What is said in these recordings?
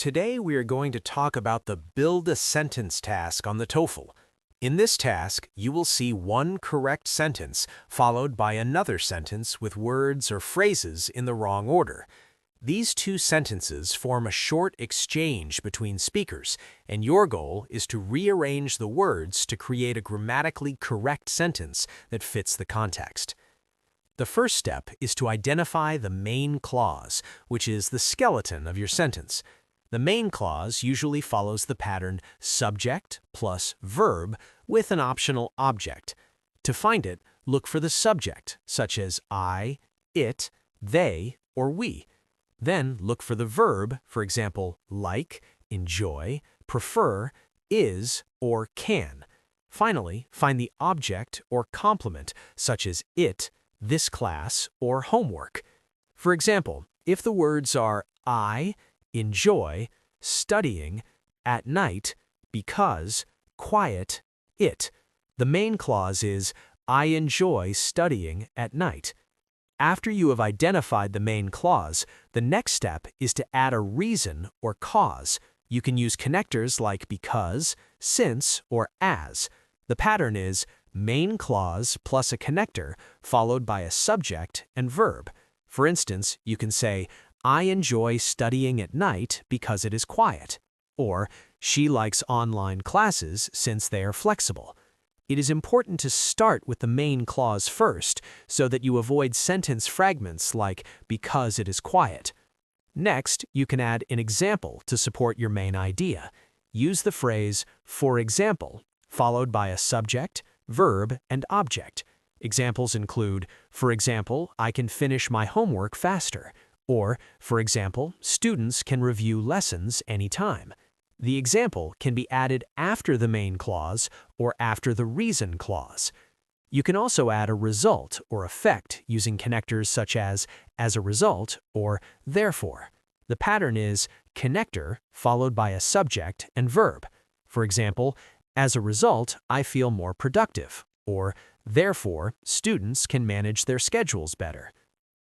Today we are going to talk about the Build a Sentence task on the TOEFL. In this task, you will see one correct sentence followed by another sentence with words or phrases in the wrong order. These two sentences form a short exchange between speakers, and your goal is to rearrange the words to create a grammatically correct sentence that fits the context. The first step is to identify the main clause, which is the skeleton of your sentence. The main clause usually follows the pattern subject plus verb with an optional object. To find it, look for the subject, such as I, it, they, or we. Then look for the verb, for example, like, enjoy, prefer, is, or can. Finally, find the object or complement, such as it, this class, or homework. For example, if the words are I enjoy studying at night because quiet it, the main clause is I enjoy studying at night. After you have identified the main clause, the next step is to add a reason or cause. You can use connectors like because, since, or as. The pattern is main clause plus a connector followed by a subject and verb. For instance, you can say, I enjoy studying at night because it is quiet, or she likes online classes since they are flexible. It is important to start with the main clause first so that you avoid sentence fragments like because it is quiet. Next, you can add an example to support your main idea. Use the phrase, for example, followed by a subject, verb, and object. Examples include, for example, I can finish my homework faster. Or, for example, students can review lessons anytime. The example can be added after the main clause or after the reason clause. You can also add a result or effect using connectors such as a result, or therefore. The pattern is connector followed by a subject and verb. For example, as a result, I feel more productive, or therefore, students can manage their schedules better.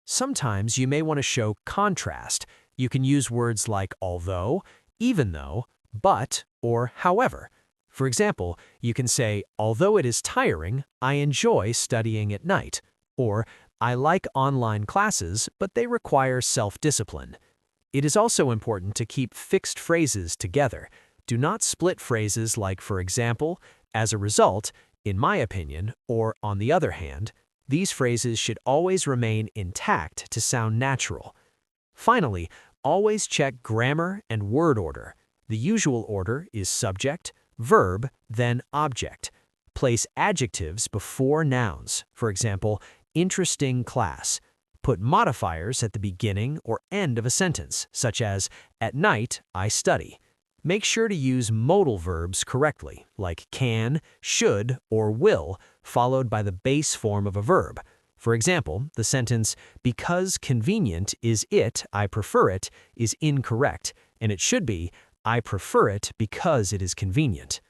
Sometimes you may want to show contrast. You can use words like although, even though, but, or however. For example, you can say, although it is tiring, I enjoy studying at night. Or, I like online classes, but they require self-discipline. It is also important to keep fixed phrases together. Do not split phrases like, for example, as a result, in my opinion, or on the other hand. These phrases should always remain intact to sound natural. Finally, always check grammar and word order. The usual order is subject, verb, then object. Place adjectives before nouns. For example, interesting class. Put modifiers at the beginning or end of a sentence, such as, at night, I study. Make sure to use modal verbs correctly, like can, should, or will, followed by the base form of a verb. For example, the sentence, because convenient is it, I prefer it, is incorrect, and it should be, I prefer it because it is convenient.